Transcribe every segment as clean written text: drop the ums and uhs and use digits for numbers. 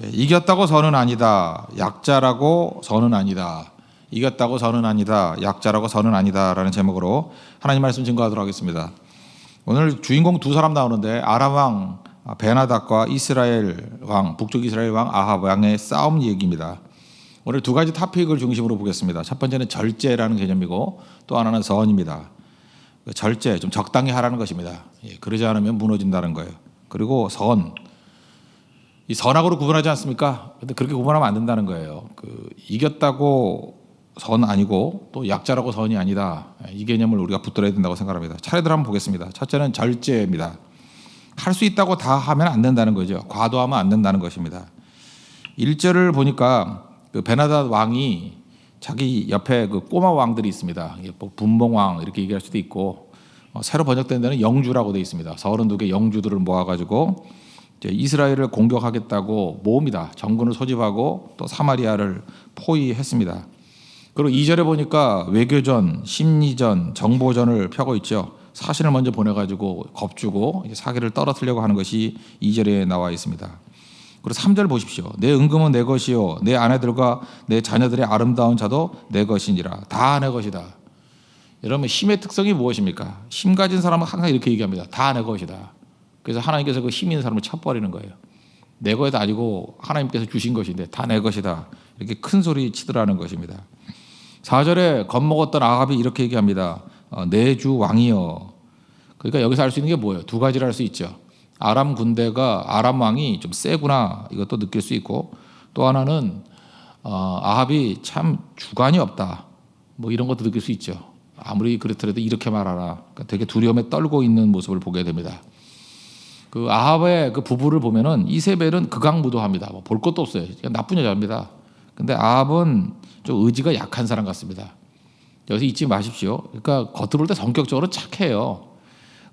네, 이겼다고 선은 아니다. 약자라고 선은 아니다. 이겼다고 선은 아니다. 약자라고 선은 아니다라는 제목으로 하나님 말씀 증거하도록 하겠습니다. 오늘 주인공 두 사람 나오는데 아람 왕 베나닷과 이스라엘 왕, 북쪽 이스라엘 왕 아합 왕의 싸움 얘기입니다. 오늘 두 가지 토픽을 중심으로 보겠습니다. 첫 번째는 절제라는 개념이고 또 하나는 선입니다. 절제, 좀 적당히 하라는 것입니다. 그러지 않으면 무너진다는 거예요. 그리고 선, 이 선악으로 구분하지 않습니까? 근데 그렇게 구분하면 안 된다는 거예요. 이겼다고 선 아니고 또 약자라고 선이 아니다. 이 개념을 우리가 붙들어야 된다고 생각합니다. 차례대로 한번 보겠습니다. 첫째는 절제입니다. 할 수 있다고 다 하면 안 된다는 거죠. 과도하면 안 된다는 것입니다. 1절을 보니까 베나닷 왕이 자기 옆에 꼬마 왕들이 있습니다. 분봉왕 이렇게 얘기할 수도 있고 새로 번역된 데는 영주라고 되어 있습니다. 32개 영주들을 모아가지고 이스라엘을 공격하겠다고 모읍니다. 정군을 소집하고 또 사마리아를 포위했습니다. 그리고 2절에 보니까 외교전, 심리전, 정보전을 펴고 있죠. 사신을 먼저 보내가지고 겁주고 사기를 떨어뜨리려고 하는 것이 2절에 나와 있습니다. 그리고 3절 보십시오. 내 은금은 내 것이요 내 아내들과 내 자녀들의 아름다운 자도 내 것이니라. 다 내 것이다. 여러분 힘의 특성이 무엇입니까? 힘 가진 사람은 항상 이렇게 얘기합니다. 다 내 것이다. 그래서 하나님께서 그 힘 있는 사람을 쳐버리는 거예요. 내 것이 아니고 하나님께서 주신 것인데 다 내 것이다. 이렇게 큰 소리 치더라는 것입니다. 4절에 겁먹었던 아합이 이렇게 얘기합니다. 내 주 왕이여. 그러니까 여기서 알 수 있는 게 뭐예요? 두 가지를 할 수 있죠. 아람 군대가 아람 왕이 좀 세구나 이것도 느낄 수 있고 또 하나는 아합이 참 주관이 없다. 뭐 이런 것도 느낄 수 있죠. 아무리 그렇더라도 이렇게 말하라. 그러니까 되게 두려움에 떨고 있는 모습을 보게 됩니다. 아합의 부부를 보면은 이세벨은 극악무도합니다. 볼 것도 없어요. 나쁜 여자입니다. 근데 아합은 좀 의지가 약한 사람 같습니다. 여기서 잊지 마십시오. 그러니까 겉으로 볼 때 성격적으로 착해요.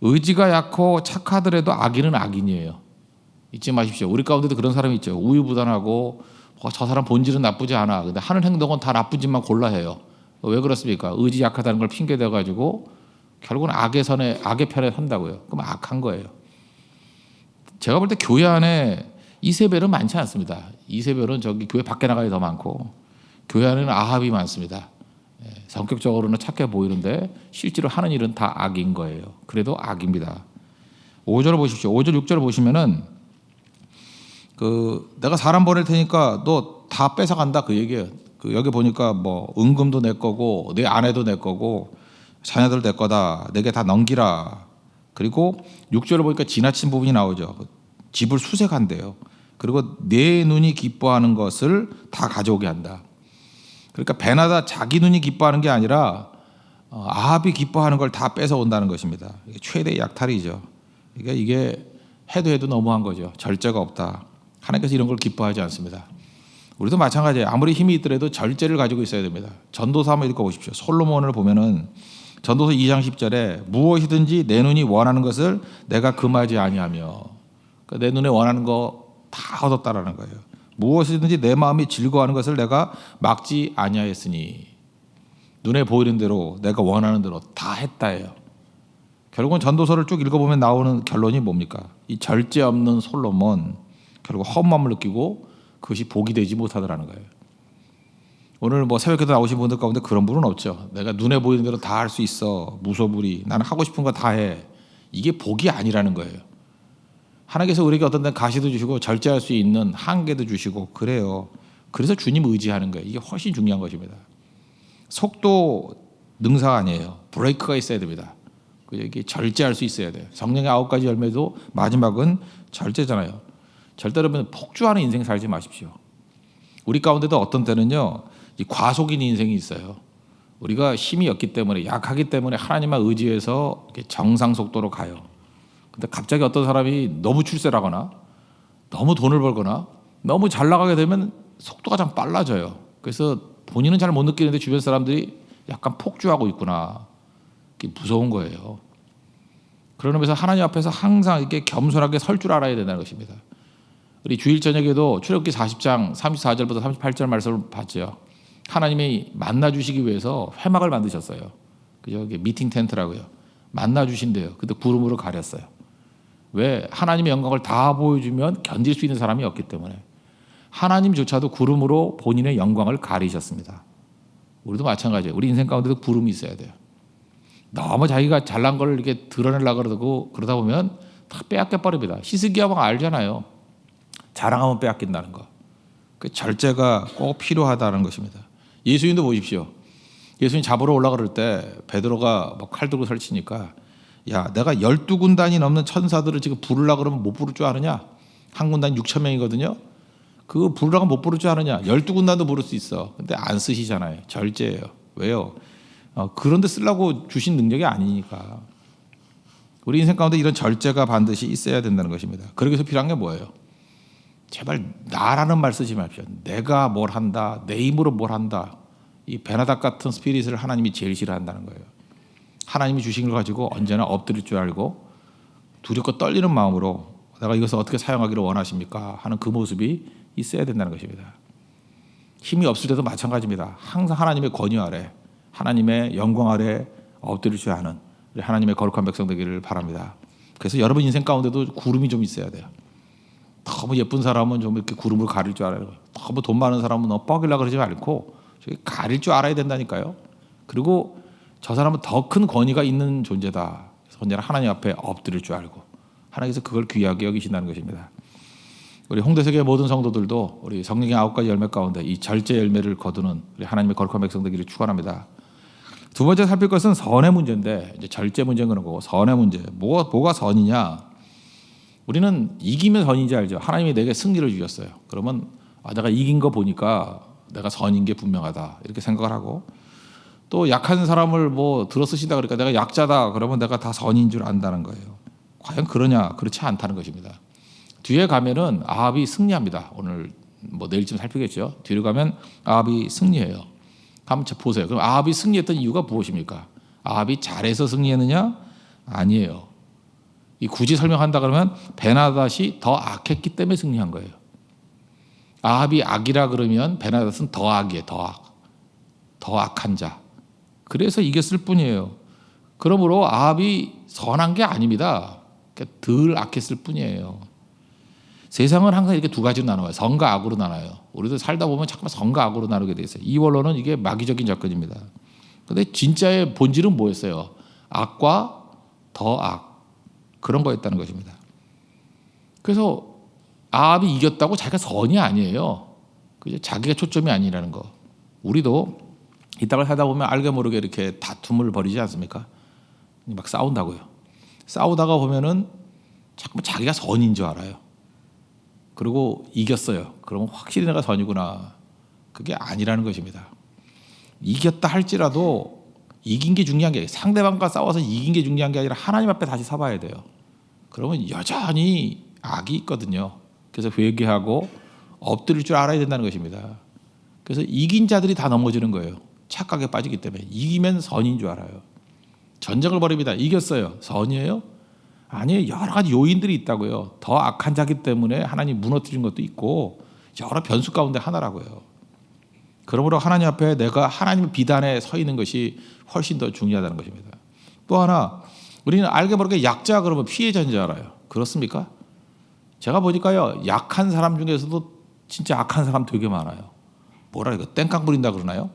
의지가 약하고 착하더라도 악인은 악인이에요. 잊지 마십시오. 우리 가운데도 그런 사람이 있죠. 우유부단하고 저 사람 본질은 나쁘지 않아. 근데 하는 행동은 다 나쁜 짓만 골라 해요. 왜 그렇습니까? 의지 약하다는 걸 핑계대 가지고 결국은 악의 편에 선다고요. 그럼 악한 거예요. 제가 볼 때 교회 안에 이세벨은 많지 않습니다. 이세벨은 저기 교회 밖에 나가야 더 많고 교회 안에는 아합이 많습니다. 성격적으로는 착해 보이는데 실제로 하는 일은 다 악인 거예요. 그래도 악입니다. 5절을 보십시오. 5절 6절을 보시면은 내가 사람 보낼 테니까 너 다 뺏어간다 그 얘기예요. 여기 보니까 뭐 은금도 내 거고 내 아내도 내 거고 자녀들 내 거다. 내게 다 넘기라. 그리고 6절을 보니까 지나친 부분이 나오죠. 집을 수색한대요. 그리고 내 눈이 기뻐하는 것을 다 가져오게 한다. 그러니까 베나닷 자기 눈이 기뻐하는 게 아니라 아합이 기뻐하는 걸 다 뺏어온다는 것입니다. 이게 최대의 약탈이죠. 그러니까 이게 해도 너무한 거죠. 절제가 없다. 하나님께서 이런 걸 기뻐하지 않습니다. 우리도 마찬가지예요. 아무리 힘이 있더라도 절제를 가지고 있어야 됩니다. 전도서 한번 읽어보십시오. 솔로몬을 보면은 전도서 2장 10절에 무엇이든지 내 눈이 원하는 것을 내가 금하지 아니하며, 그러니까 내 눈에 원하는 거 다 얻었다라는 거예요. 무엇이든지 내 마음이 즐거워하는 것을 내가 막지 아니하였으니, 눈에 보이는 대로 내가 원하는 대로 다 했다예요. 결국은 전도서를 쭉 읽어보면 나오는 결론이 뭡니까? 이 절제 없는 솔로몬 결국 허무함을 느끼고 그것이 복이 되지 못하더라는 거예요. 오늘 뭐 새벽기도 나오신 분들 가운데 그런 분은 없죠. 내가 눈에 보이는 대로 다 할 수 있어. 무소불위. 나는 하고 싶은 거 다 해. 이게 복이 아니라는 거예요. 하나님께서 우리에게 어떤 데는 가시도 주시고 절제할 수 있는 한계도 주시고 그래요. 그래서 주님 의지하는 거예요. 이게 훨씬 중요한 것입니다. 속도 능사가 아니에요. 브레이크가 있어야 됩니다. 이게 절제할 수 있어야 돼요. 성령의 9가지 열매도 마지막은 절제잖아요. 절대로 폭주하는 인생 살지 마십시오. 우리 가운데도 어떤 때는요, 이 과속인 인생이 있어요. 우리가 힘이 없기 때문에, 약하기 때문에 하나님만 의지해서 정상 속도로 가요. 근데 갑자기 어떤 사람이 너무 출세하거나 너무 돈을 벌거나 너무 잘 나가게 되면 속도가 좀 빨라져요. 그래서 본인은 잘 못 느끼는데 주변 사람들이 약간 폭주하고 있구나. 그게 무서운 거예요. 그런 의미에서 하나님 앞에서 항상 이렇게 겸손하게 설 줄 알아야 된다는 것입니다. 우리 주일 저녁에도 출애굽기 40장 34절부터 38절 말씀을 봤죠. 하나님이 만나 주시기 위해서 회막을 만드셨어요. 그죠? 미팅 텐트라고요. 만나 주신대요. 근데 구름으로 가렸어요. 왜? 하나님의 영광을 다 보여주면 견딜 수 있는 사람이 없기 때문에. 하나님조차도 구름으로 본인의 영광을 가리셨습니다. 우리도 마찬가지예요. 우리 인생 가운데도 구름이 있어야 돼요. 너무 자기가 잘난 걸 이렇게 드러내려고 그러고 그러다 보면 다 빼앗겨 버립니다. 히스기야왕 알잖아요. 자랑하면 빼앗긴다는 거. 그 절제가 꼭 필요하다는 것입니다. 예수님도 보십시오. 예수님 잡으러 올라 그럴 때 베드로가 막 칼 들고 설치니까 야, 내가 12군단이 넘는 천사들을 지금 부르려고 그러면 못 부를 줄 아느냐? 한 군단 6천 명이거든요. 그거 부르라고 못 부를 줄 아느냐? 12군단도 부를 수 있어. 근데 안 쓰시잖아요. 절제예요. 왜요? 그런데 쓰려고 주신 능력이 아니니까. 우리 인생 가운데 이런 절제가 반드시 있어야 된다는 것입니다. 그러기 위해서 필요한 게 뭐예요? 제발 나라는 말 쓰지 마십시오. 내가 뭘 한다, 내 힘으로 뭘 한다. 이 베나닥 같은 스피릿을 하나님이 제일 싫어한다는 거예요. 하나님이 주신 걸 가지고 언제나 엎드릴 줄 알고 두렵고 떨리는 마음으로 내가 이것을 어떻게 사용하기를 원하십니까? 하는 그 모습이 있어야 된다는 것입니다. 힘이 없을 때도 마찬가지입니다. 항상 하나님의 권위 아래, 하나님의 영광 아래 엎드릴 줄 아는 우리 하나님의 거룩한 백성 되기를 바랍니다. 그래서 여러분 인생 가운데도 구름이 좀 있어야 돼요. 너무 예쁜 사람은 좀 이렇게 구름으로 가릴 줄 알아요. 너무 돈 많은 사람은 너무 뻐기려고 그러지 않고 가릴 줄 알아야 된다니까요. 그리고 저 사람은 더 큰 권위가 있는 존재다. 언제나 하나님 앞에 엎드릴 줄 알고 하나님께서 그걸 귀하게 여기신다는 것입니다. 우리 홍대세계 모든 성도들도 우리 성령의 9가지 열매 가운데 이 절제 열매를 거두는 우리 하나님의 거룩한 백성 되기를 축원합니다. 두 번째 살필 것은 선의 문제인데 이제 절제 문제는 그런 거고 선의 문제. 뭐가 선이냐? 우리는 이기면 선인지 알죠. 하나님이 내게 승리를 주셨어요. 그러면 내가 이긴 거 보니까 내가 선인 게 분명하다 이렇게 생각을 하고 또 약한 사람을 뭐 들어 쓰신다 그러니까 내가 약자다 그러면 내가 다 선인 줄 안다는 거예요. 과연 그러냐? 그렇지 않다는 것입니다. 뒤에 가면은 아합이 승리합니다. 오늘 뭐 내일쯤 살피겠죠. 뒤로 가면 아합이 승리해요. 한번 보세요. 그럼 아합이 승리했던 이유가 무엇입니까? 아합이 잘해서 승리했느냐? 아니에요. 이 굳이 설명한다 그러면 베나닷이 더 악했기 때문에 승리한 거예요. 아합이 악이라 그러면 베나닷은 더 악이에요. 더 악한 자. 그래서 이겼을 뿐이에요. 그러므로 아합이 선한 게 아닙니다. 덜 악했을 뿐이에요. 세상은 항상 이렇게 두 가지로 나눠요. 선과 악으로 나눠요. 우리도 살다 보면 자꾸만 선과 악으로 나누게 돼 있어요. 이 원론은 이게 마귀적인 접근입니다. 그런데 진짜의 본질은 뭐였어요? 악과 더 악. 그런 거였다는 것입니다. 그래서 아합이 이겼다고 자기가 선이 아니에요. 자기가 초점이 아니라는 거. 우리도 이따가 하다 보면 알게 모르게 이렇게 다툼을 벌이지 않습니까? 막 싸운다고요. 싸우다가 보면은 자꾸 자기가 선인 줄 알아요. 그리고 이겼어요. 그러면 확실히 내가 선이구나. 그게 아니라는 것입니다. 이겼다 할지라도 이긴 게 중요한 게 아니라 상대방과 싸워서 이긴 게 중요한 게 아니라 하나님 앞에 다시 서봐야 돼요. 그러면 여전히 악이 있거든요. 그래서 회개하고 엎드릴 줄 알아야 된다는 것입니다. 그래서 이긴 자들이 다 넘어지는 거예요. 착각에 빠지기 때문에. 이기면 선인 줄 알아요. 전쟁을 벌입니다. 이겼어요. 선이에요? 아니에요. 여러 가지 요인들이 있다고요. 더 악한 자기 때문에 하나님 무너뜨린 것도 있고 여러 변수 가운데 하나라고요. 그러므로 하나님 앞에 내가 하나님의 비단에 서 있는 것이 훨씬 더 중요하다는 것입니다. 또 하나 우리는 알게 모르게 약자 그러면 피해자인 줄 알아요. 그렇습니까? 제가 보니까요. 약한 사람 중에서도 진짜 악한 사람 되게 많아요. 뭐라 이거 땡깡 부린다 그러나요?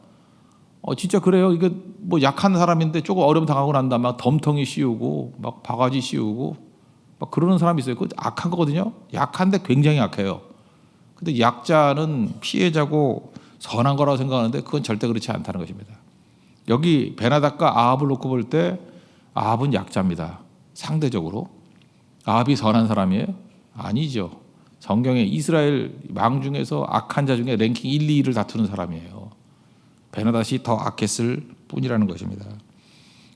진짜 그래요. 이게 뭐 약한 사람인데 조금 어려움 당하고 난 다음에 막 덤텅이 씌우고 막 바가지 씌우고 막 그러는 사람이 있어요. 그 악한 거거든요. 약한데 굉장히 악해요. 근데 약자는 피해자고 선한 거라고 생각하는데 그건 절대 그렇지 않다는 것입니다. 여기 베나닷과 아합을 놓고 볼 때 아합은 약자입니다. 상대적으로. 아합이 선한 사람이에요? 아니죠. 성경에 이스라엘 왕 중에서 악한 자 중에 랭킹 1, 2위를 다투는 사람이에요. 베나닷이 더 악했을 뿐이라는 것입니다.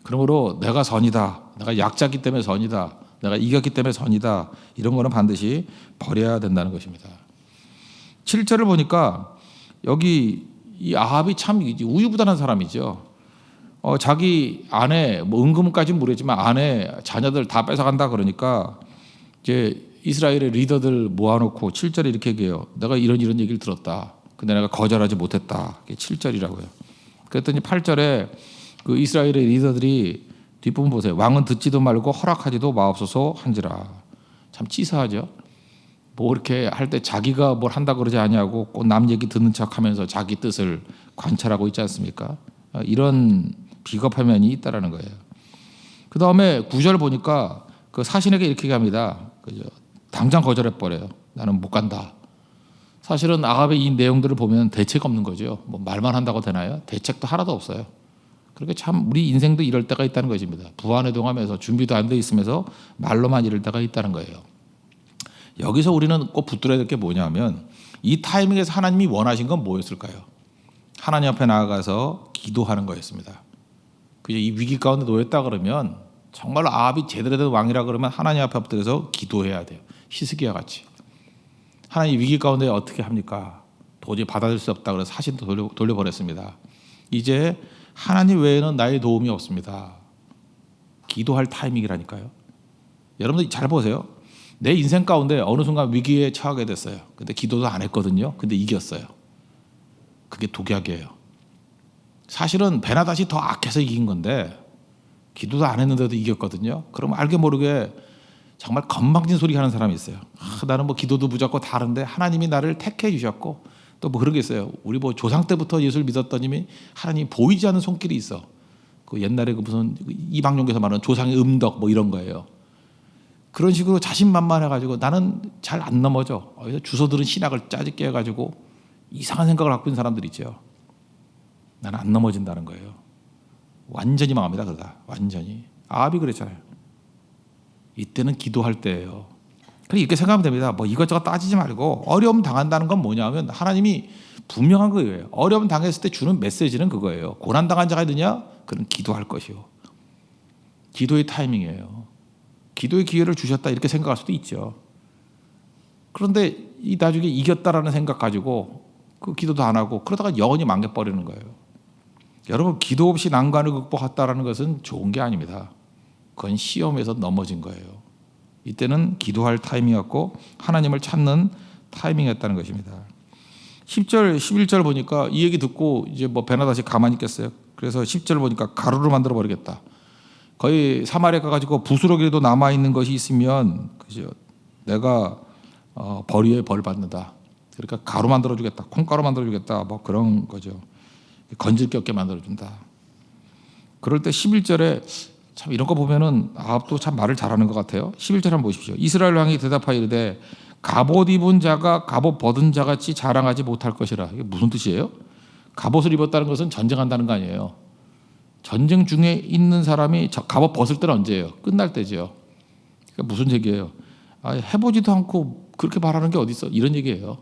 그러므로 내가 선이다. 내가 약자기 때문에 선이다. 내가 이겼기 때문에 선이다. 이런 거는 반드시 버려야 된다는 것입니다. 7절을 보니까 여기 이 아합이 참 우유부단한 사람이죠. 자기 아내 뭐 은금까지는 모르겠지만 아내 자녀들 다 뺏어간다 그러니까 이제 이스라엘의 리더들 모아놓고 7절에 이렇게 얘기해요. 내가 이런 얘기를 들었다. 근데 내가 거절하지 못했다. 그게 7절이라고요. 그랬더니 8절에 그 이스라엘의 리더들이 뒷부분 보세요. 왕은 듣지도 말고 허락하지도 마옵소서 한지라. 참 치사하죠. 뭐 이렇게 할 때 자기가 뭘 한다 그러지 아니하고 꼭 남 얘기 듣는 척하면서 자기 뜻을 관찰하고 있지 않습니까? 이런 비겁한 면이 있다라는 거예요. 그 다음에 9절 보니까 그 사신에게 이렇게 얘기합니다. 그죠? 당장 거절해 버려요. 나는 못 간다. 사실은 아합의 이 내용들을 보면 대책 없는 거죠. 뭐 말만 한다고 되나요? 대책도 하나도 없어요. 그렇게 참 우리 인생도 이럴 때가 있다는 것입니다. 부안해동하면서 준비도 안 돼 있으면서 말로만 이럴 때가 있다는 거예요. 여기서 우리는 꼭 붙들어야 될 게 뭐냐면 이 타이밍에서 하나님이 원하신 건 뭐였을까요? 하나님 앞에 나아가서 기도하는 거였습니다. 이 위기 가운데 놓였다 그러면 정말로 아합이 제대로 된 왕이라 그러면 하나님 앞에 엎드려서 기도해야 돼요. 히스기야 같이. 하나님 위기 가운데 어떻게 합니까? 도저히 받아들일 수 없다 그래서 사신도 돌려버렸습니다. 이제 하나님 외에는 나의 도움이 없습니다. 기도할 타이밍이라니까요. 여러분들 잘 보세요. 내 인생 가운데 어느 순간 위기에 처하게 됐어요. 근데 기도도 안 했거든요. 근데 이겼어요. 그게 독약이에요. 사실은 베나닷이 더 악해서 이긴 건데 기도도 안 했는데도 이겼거든요. 그럼 알게 모르게 정말 건방진 소리 하는 사람이 있어요. 나는 뭐 기도도 무작고 다른데 하나님이 나를 택해 주셨고 또 뭐 그런 게 있어요. 우리 뭐 조상 때부터 예수를 믿었더니 하나님 보이지 않는 손길이 있어. 그 옛날에 그 무슨 이방용에서 말하는 조상의 음덕 뭐 이런 거예요. 그런 식으로 자신만만해가지고 나는 잘 안 넘어져. 주소들은 신학을 짜집게 해가지고 이상한 생각을 갖고 있는 사람들이 있죠. 나는 안 넘어진다는 거예요. 완전히 망합니다. 그러다 완전히. 아합이 그랬잖아요. 이때는 기도할 때예요. 그렇게 이렇게 생각하면 됩니다. 뭐 이것저것 따지지 말고 어려움 당한다는 건 뭐냐면 하나님이 분명한 거예요. 어려움 당했을 때 주는 메시지는 그거예요. 고난 당한 자가 있느냐? 그는 기도할 것이요. 기도의 타이밍이에요. 기도의 기회를 주셨다 이렇게 생각할 수도 있죠. 그런데 이 나중에 이겼다라는 생각 가지고 그 기도도 안 하고 그러다가 영원히 망해버리는 거예요. 여러분 기도 없이 난관을 극복했다라는 것은 좋은 게 아닙니다. 그건 시험에서 넘어진 거예요. 이때는 기도할 타이밍이었고 하나님을 찾는 타이밍이었다는 것입니다. 10절, 11절 보니까 이 얘기 듣고 이제 뭐 베나닷이 가만히 있겠어요. 그래서 10절 보니까 가루로 만들어 버리겠다. 거의 사마리아 가가지고 부스러기라도 남아 있는 것이 있으면 그죠? 내가 벌이에 벌 받는다. 그러니까 가루 만들어 주겠다. 콩가루 만들어 주겠다. 뭐 그런 거죠. 건질 게 없게 만들어 준다. 그럴 때 11절에 참 이런 거 보면은 아합도 참 말을 잘하는 것 같아요. 11절 한번 보십시오. 이스라엘 왕이 대답하여 이르되 갑옷 입은 자가 갑옷 벗은 자 같이 자랑하지 못할 것이라. 이게 무슨 뜻이에요? 갑옷을 입었다는 것은 전쟁한다는 거 아니에요. 전쟁 중에 있는 사람이 갑옷 벗을 때는 언제예요? 끝날 때죠. 그러니까 무슨 얘기예요? 해보지도 않고 그렇게 말하는 게 어디 있어? 이런 얘기예요.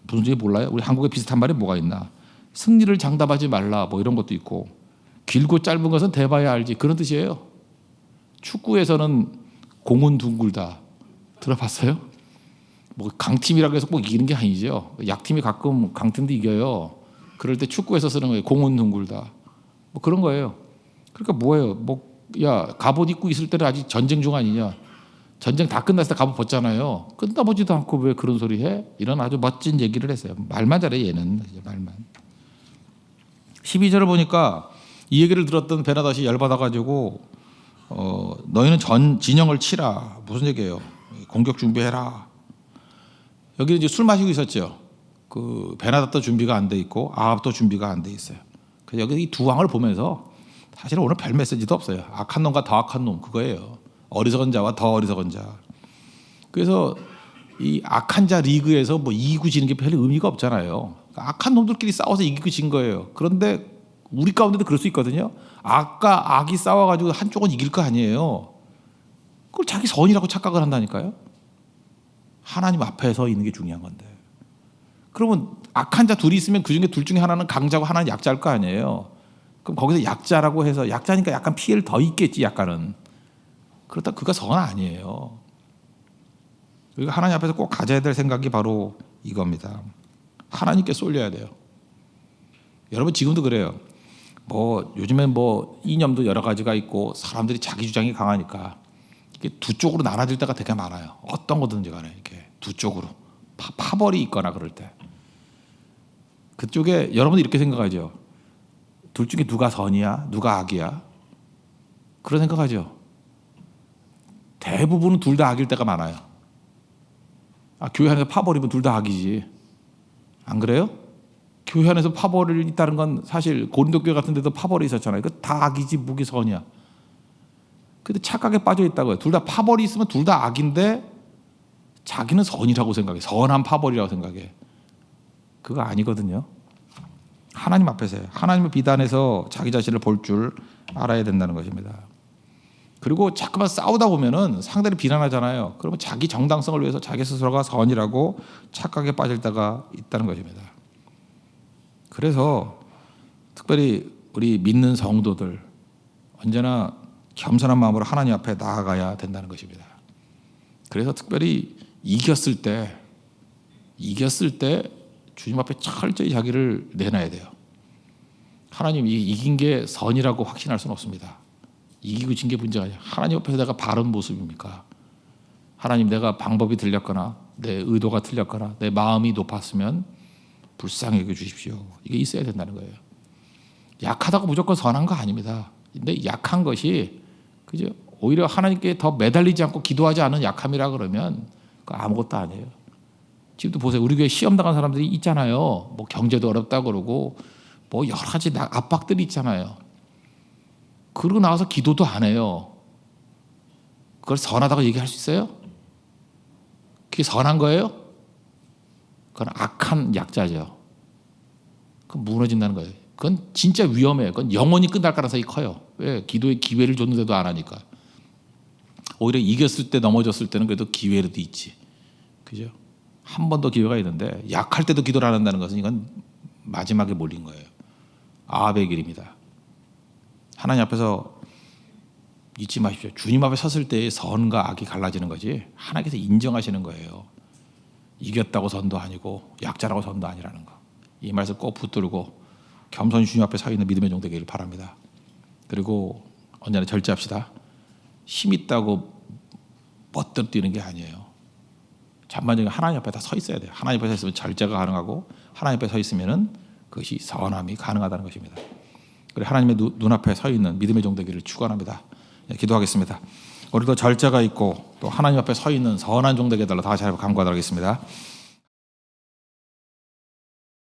무슨 얘기 몰라요? 우리 한국에 비슷한 말이 뭐가 있나? 승리를 장담하지 말라 뭐 이런 것도 있고 길고 짧은 것은 대봐야 알지 그런 뜻이에요. 축구에서는 공은 둥글다 들어봤어요? 뭐 강팀이라고 해서 꼭 이기는 게 아니죠. 약팀이 가끔 강팀도 이겨요. 그럴 때 축구에서 쓰는 거예요. 공은 둥글다 뭐 그런 거예요. 그러니까 뭐예요? 뭐 야 갑옷 입고 있을 때는 아직 전쟁 중 아니냐? 전쟁 다 끝났을 때 갑옷 벗잖아요. 끝나보지도 않고 왜 그런 소리 해? 이런 아주 멋진 얘기를 했어요. 말만 잘해 얘는 말만. 12절을 보니까 이 얘기를 들었던 베나닷이 열받아가지고 너희는 진영을 치라. 무슨 얘기예요? 공격 준비해라. 여기 이제 술 마시고 있었죠. 그 베나닷도 준비가 안 돼 있고 아합도 준비가 안 돼 있어요. 그래서 여기 이 두 왕을 보면서 사실은 오늘 별 메시지도 없어요. 악한 놈과 더 악한 놈 그거예요. 어리석은 자와 더 어리석은 자. 그래서 이 악한 자 리그에서 뭐 이기고 지는 게 별 의미가 없잖아요. 악한 놈들끼리 싸워서 이기고 진 거예요. 그런데 우리 가운데도 그럴 수 있거든요. 악과 악이 싸워가지고 한쪽은 이길 거 아니에요. 그걸 자기 선이라고 착각을 한다니까요. 하나님 앞에 서 있는 게 중요한 건데. 그러면 악한 자 둘이 있으면 그중에 둘 중에 하나는 강자고 하나는 약자일 거 아니에요. 그럼 거기서 약자라고 해서 약자니까 약간 피해를 더 입겠지 약간은. 그렇다 그가 선 아니에요. 우리가 하나님 앞에서 꼭 가져야 될 생각이 바로 이겁니다. 하나님께 쏠려야 돼요. 여러분 지금도 그래요. 뭐 요즘엔 뭐 이념도 여러 가지가 있고 사람들이 자기 주장이 강하니까 이게 두 쪽으로 나눠질 때가 되게 많아요. 어떤 거든지 간에 이렇게 두 쪽으로 파벌이 있거나 그럴 때 그쪽에 여러분도 이렇게 생각하죠. 둘 중에 누가 선이야, 누가 악이야? 그런 생각하죠. 대부분은 둘 다 악일 때가 많아요. 교회 안에서 파벌이면 둘 다 악이지. 안 그래요? 교회 안에서 파벌이 있다는 건 사실 고린도 교회 같은 데도 파벌이 있었잖아요. 그 다 악이지 무기 선이야. 근데 착각에 빠져 있다고요. 둘 다 파벌이 있으면 둘 다 악인데 자기는 선이라고 생각해. 선한 파벌이라고 생각해. 그거 아니거든요. 하나님 앞에서요. 하나님의 비단에서 자기 자신을 볼 줄 알아야 된다는 것입니다. 그리고 자꾸만 싸우다 보면은 상대를 비난하잖아요. 그러면 자기 정당성을 위해서 자기 스스로가 선이라고 착각에 빠질 때가 있다는 것입니다. 그래서 특별히 우리 믿는 성도들 언제나 겸손한 마음으로 하나님 앞에 나아가야 된다는 것입니다. 그래서 특별히 이겼을 때 주님 앞에 철저히 자기를 내놔야 돼요. 하나님 이긴 게 선이라고 확신할 수는 없습니다. 이기고 진 게 문제가 아니에요. 하나님 앞에서 내가 바른 모습입니까? 하나님, 내가 방법이 틀렸거나 내 의도가 틀렸거나 내 마음이 높았으면 불쌍히 여겨 주십시오. 이게 있어야 된다는 거예요. 약하다고 무조건 선한 거 아닙니다. 근데 약한 것이 그죠? 오히려 하나님께 더 매달리지 않고 기도하지 않은 약함이라 그러면 그거 아무것도 아니에요. 지금도 보세요. 우리 교회 시험 당한 사람들이 있잖아요. 뭐 경제도 어렵다 그러고 뭐 여러 가지 압박들이 있잖아요. 그러고 나와서 기도도 안 해요. 그걸 선하다고 얘기할 수 있어요? 그게 선한 거예요? 그건 악한 약자죠. 그건 무너진다는 거예요. 그건 진짜 위험해요. 그건 영원히 끝날 가능성이 커요. 왜? 기도에 기회를 줬는데도 안 하니까. 오히려 이겼을 때 넘어졌을 때는 그래도 기회라도 있지. 그죠? 한 번 더 기회가 있는데 약할 때도 기도를 안 한다는 것은 이건 마지막에 몰린 거예요. 아합의 길입니다. 하나님 앞에서 잊지 마십시오. 주님 앞에 섰을 때의 선과 악이 갈라지는 거지 하나님께서 인정하시는 거예요. 이겼다고 선도 아니고 약자라고 선도 아니라는 거. 이 말씀 꼭 붙들고 겸손히 주님 앞에 서 있는 믿음의 종 되기를 바랍니다. 그리고 언제나 절제합시다. 힘 있다고 멋대로 뛰는 게 아니에요. 전반적인 하나님 앞에 다 서 있어야 돼요. 하나님 앞에 서 있으면 절제가 가능하고 하나님 앞에 서 있으면은 그것이 선함이 가능하다는 것입니다. 그리고 하나님의 눈앞에 서 있는 믿음의 종 되기를 축원합니다. 기도하겠습니다. 우리도 절제가 있고 또 하나님 앞에 서 있는 선한 종 되게 해달라 다 같이 간구하도록 하겠습니다.